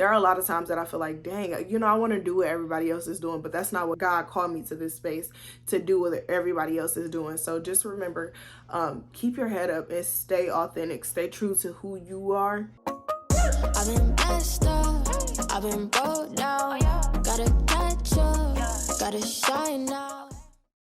there are a lot of times that I feel like, dang, you know, I want to do what everybody else is doing, but that's not what God called me to this space to do what everybody else is doing. So just remember, keep your head up and stay authentic, stay true to who you are. I've been messed up, I've been broke down, gotta catch up, gotta shine now.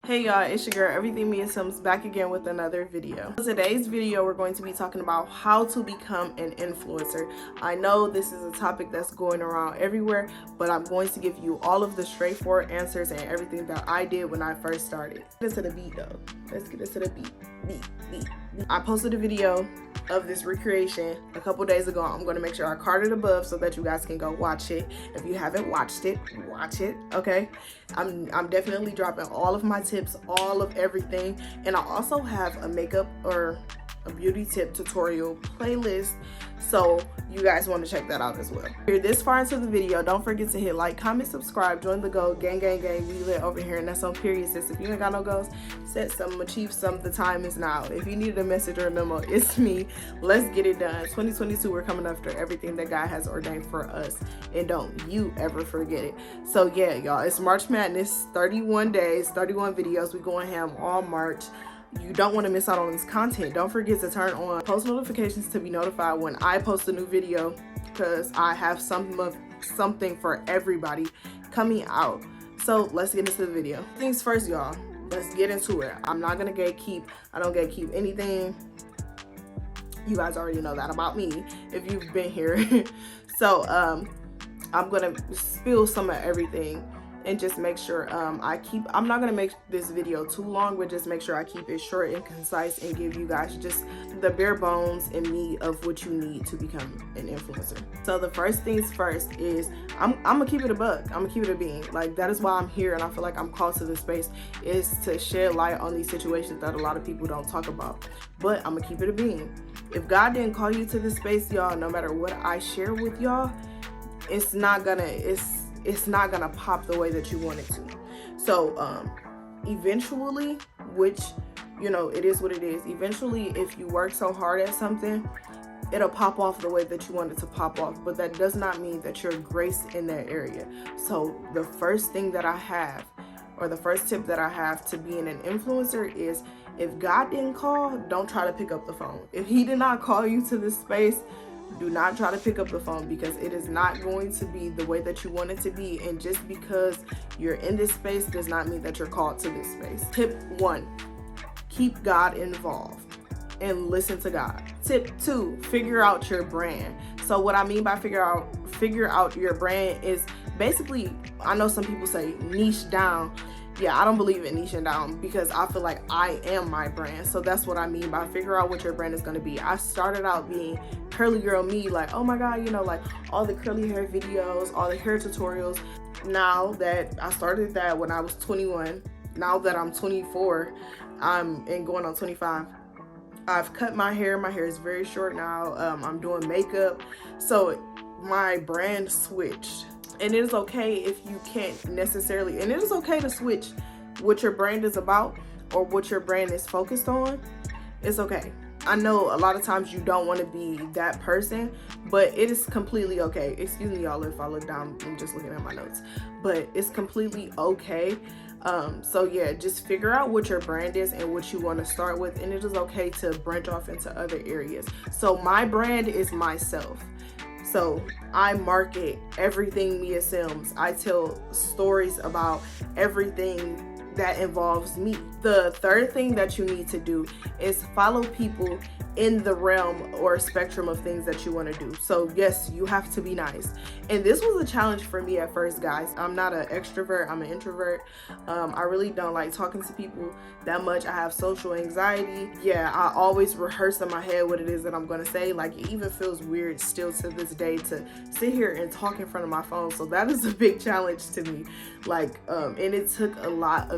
Hey y'all, it's your girl Everything Mia Sims back again with another video. In today's video, we're going to be talking about how to become an influencer. I know this is a topic that's going around everywhere, but I'm going to give you all of the straightforward answers and everything that I did when I first started. Let's get into the beat though. Let's get into the beat. I posted a video of this recreation a couple days ago. I'm going to make sure I card it above so that you guys can go watch it. If you haven't watched it, watch it, okay? I'm definitely dropping all of my tips, all of everything, and I also have a makeup or a beauty tip tutorial playlist, so you guys want to check that out as well. If you're this far into the video, don't forget to hit like, comment, subscribe, join the go, gang, we lit over here, and that's on period, sis. If you ain't got no goals, set some, achieve some, the time is now. If you need a message or a memo, it's me. Let's get it done. 2022, we're coming after everything that God has ordained for us, and don't you ever forget it. So yeah, y'all, it's March Madness, 31 days, 31 videos. We going ham all March. You don't want to miss out on this content. Don't forget to turn on post notifications to be notified when I post a new video, because I have something for everybody coming out. So let's get into the video. Things first, y'all, let's get into it. I'm not gonna gatekeep. I don't gatekeep anything. You guys already know that about me if you've been here. So I'm gonna spill some of everything and just make sure I'm not gonna make this video too long, but just make sure I keep it short and concise and give you guys just the bare bones and meat of what you need to become an influencer. So the first things first is I'm gonna keep it a buck. I'm gonna keep it a bean. Like, that is why I'm here, and I feel like I'm called to this space, is to shed light on these situations that a lot of people don't talk about. But I'm gonna keep it a bean. If God didn't call you to this space, y'all, no matter what I share with y'all, it's not gonna pop the way that you want it to. So eventually, which, you know, it is what it is, eventually if you work so hard at something, it'll pop off the way that you want it to pop off. But that does not mean that you're graced in that area. So the first thing that I have, or the first tip that I have to being an influencer, is if God didn't call, don't try to pick up the phone. If he did not call you to this space, do not try to pick up the phone, because it is not going to be the way that you want it to be. And just because you're in this space does not mean that you're called to this space. Tip 1, keep God involved and listen to God. Tip 2, figure out your brand. So what I mean by figure out your brand is basically, I know some people say niche down. Yeah, I don't believe in niching down, because I feel like I am my brand. So that's what I mean by figure out what your brand is going to be. I started out being curly girl me, like, oh my God, you know, like all the curly hair videos, all the hair tutorials. Now that I started that when I was 21, now that I'm 24, and going on 25, I've cut my hair. My hair is very short now. I'm doing makeup. So my brand switched. And it is okay if you can't necessarily, and it is okay to switch what your brand is about or what your brand is focused on. It's okay. I know a lot of times you don't want to be that person, but it is completely okay. Excuse me, y'all, if I look down, I'm just looking at my notes, but it's completely okay. So yeah, just figure out what your brand is and what you want to start with, and it is okay to branch off into other areas. So my brand is myself. So I market everything Mia Sims. I tell stories about everything that involves me. The third thing that you need to do is follow people in the realm or spectrum of things that you want to do. So yes, you have to be nice. And this was a challenge for me at first, guys. I'm not an extrovert, I'm an introvert. I really don't like talking to people that much. I have social anxiety. Yeah, I always rehearse in my head what it is that I'm going to say. Like, it even feels weird still to this day to sit here and talk in front of my phone. So that is a big challenge to me. Like, and it took a lot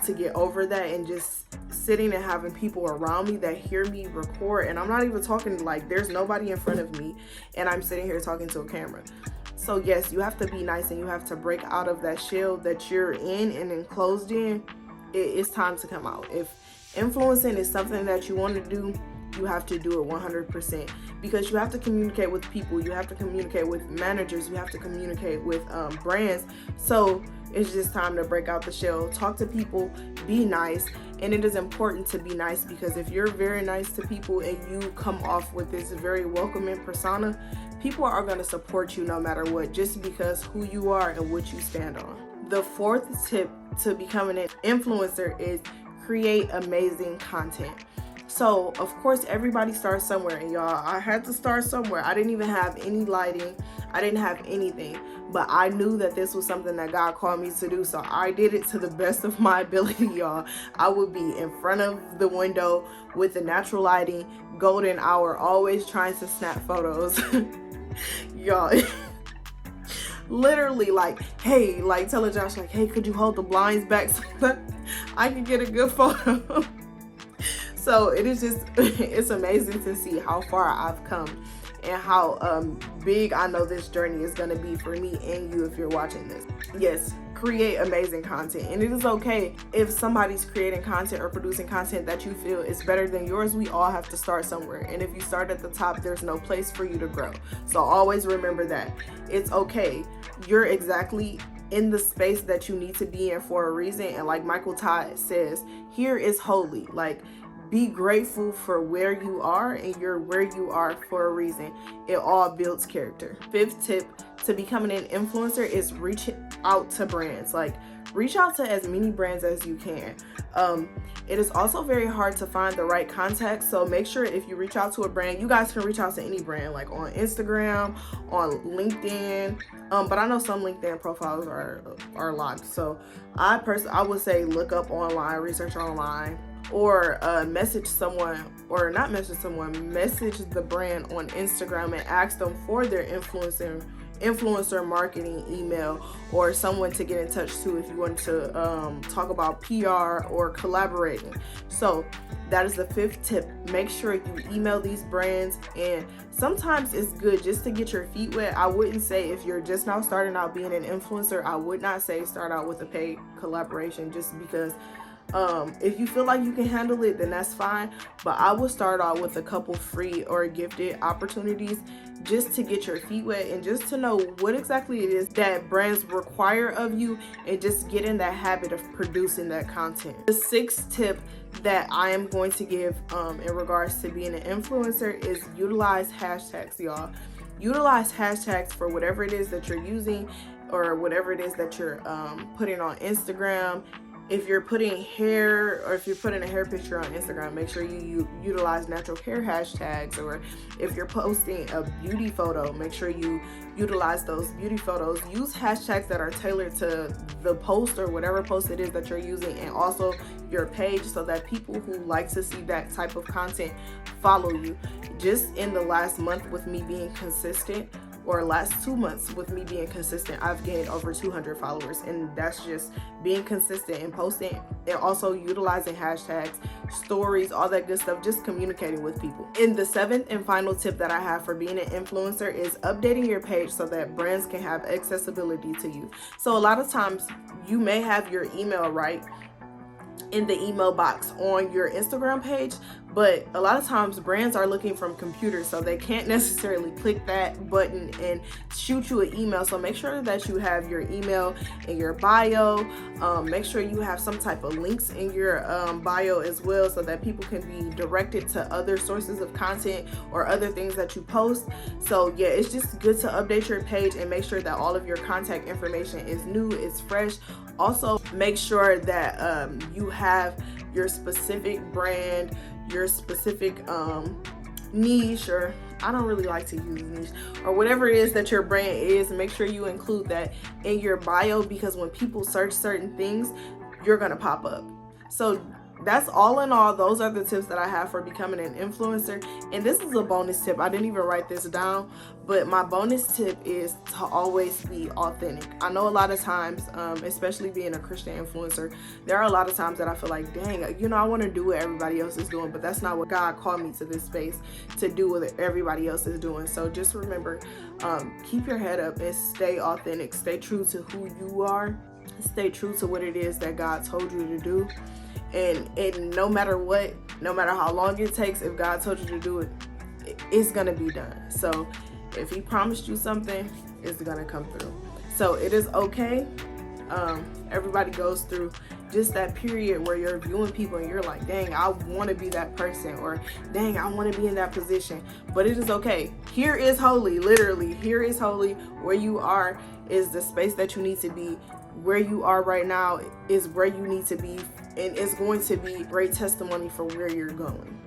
to get over that, and just sitting and having people around me that hear me record, and I'm not even talking, like, there's nobody in front of me and I'm sitting here talking to a camera. So yes, you have to be nice, and you have to break out of that shell that you're in and enclosed in. It's time to come out. If influencing is something that you want to do, you have to do it 100%, because you have to communicate with people, you have to communicate with managers, you have to communicate with brands. So it's just time to break out the shell, talk to people, be nice. And it is important to be nice, because if you're very nice to people and you come off with this very welcoming persona, people are going to support you no matter what, just because who you are and what you stand on. The fourth tip to becoming an influencer is create amazing content. So of course everybody starts somewhere, and y'all, I had to start somewhere. I didn't even have any lighting, I didn't have anything, but I knew that this was something that God called me to do, so I did it to the best of my ability, y'all. I would be in front of the window with the natural lighting, golden hour, always trying to snap photos. Y'all, literally like, hey, like telling Josh like, hey, could you hold the blinds back so that I can get a good photo? So it is just, it's amazing to see how far I've come and how big I know this journey is going to be for me and you if you're watching this. Yes, create amazing content. And it is okay if somebody's creating content or producing content that you feel is better than yours. We all have to start somewhere. And if you start at the top, there's no place for you to grow. So always remember that. It's okay. You're exactly in the space that you need to be in for a reason. And like Michael Todd says, here is holy. Like, be grateful for where you are, and you're where you are for a reason. It all builds character. Fifth tip to becoming an influencer is reach out to brands. Like, reach out to as many brands as you can. It is also very hard to find the right contacts, so make sure if you reach out to a brand, you guys can reach out to any brand, like on Instagram, on LinkedIn, but I know some LinkedIn profiles are locked. So I would say look up online, research online, or message someone, or not message someone, message the brand on Instagram and ask them for their influencer marketing email, or someone to get in touch to if you want to talk about PR or collaborating. So that is the fifth tip. Make sure you email these brands, and sometimes it's good just to get your feet wet. I wouldn't say, if you're just now starting out being an influencer, I would not say start out with a paid collaboration, just because if you feel like you can handle it, then that's fine. But I would start out with a couple free or gifted opportunities, just to get your feet wet and just to know what exactly it is that brands require of you, and just get in that habit of producing that content. The sixth tip that I am going to give in regards to being an influencer is utilize hashtags, y'all. Utilize hashtags for whatever it is that you're using, or whatever it is that you're putting on Instagram. If you're putting hair, or if you're putting a hair picture on Instagram, make sure you utilize natural hair hashtags. Or if you're posting a beauty photo, make sure you utilize those beauty photos. Use hashtags that are tailored to the post, or whatever post it is that you're using, and also your page, so that people who like to see that type of content follow you. Just in the last month with me being consistent, or last 2 months with me being consistent, I've gained over 200 followers, and that's just being consistent and posting, and also utilizing hashtags, stories, all that good stuff, just communicating with people. And the seventh and final tip that I have for being an influencer is updating your page so that brands can have accessibility to you. So a lot of times you may have your email right in the email box on your Instagram page, but a lot of times brands are looking from computers, so they can't necessarily click that button and shoot you an email. So make sure that you have your email in your bio. Make sure you have some type of links in your bio as well, so that people can be directed to other sources of content or other things that you post. So yeah, it's just good to update your page and make sure that all of your contact information is new, it's fresh. Also, make sure that you have your specific brand, your specific niche, or I don't really like to use niche, or whatever it is that your brand is. Make sure you include that in your bio, because when people search certain things, you're gonna pop up. So that's all in all, those are the tips that I have for becoming an influencer. And this is a bonus tip. I didn't even write this down, but my bonus tip is to always be authentic. I know a lot of times, especially being a Christian influencer, there are a lot of times that I feel like, dang, I want to do what everybody else is doing, but that's not what God called me to this space to do, what everybody else is doing. So just remember, keep your head up and stay authentic. Stay true to who you are. Stay true to what it is that God told you to do. And no matter what, no matter how long it takes, if God told you to do it, it's gonna be done. So if he promised you something, it's gonna come through. So it is okay. Everybody goes through just that period where you're viewing people and you're like, dang, I want to be that person, or dang, I want to be in that position. But it is okay. Here is holy. Literally, here is holy. Where you are is the space that you need to be. Where you are right now is where you need to be, and it's going to be great testimony for where you're going.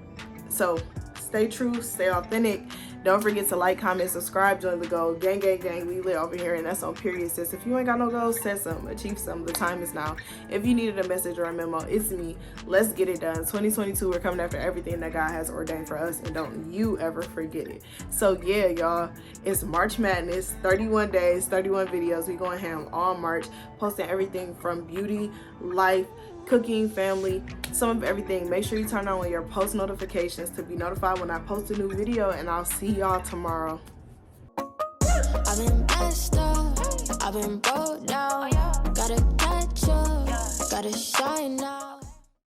So stay true, stay authentic. Don't forget to like, comment, subscribe, join the goal. Gang, gang, gang, we lit over here, and that's on period, sis. If you ain't got no goals, set some, achieve some. The time is now. If you needed a message or a memo, it's me. Let's get it done. 2022, we're coming after everything that God has ordained for us, and don't you ever forget it. So yeah, y'all, it's March Madness, 31 days, 31 videos. We going ham all March, posting everything from beauty, life, cooking, family, some of everything. Make sure you turn on your post notifications to be notified when I post a new video, and I'll see y'all tomorrow. I've been messed up, I've been broke down. Gotta catch up, gotta shine now.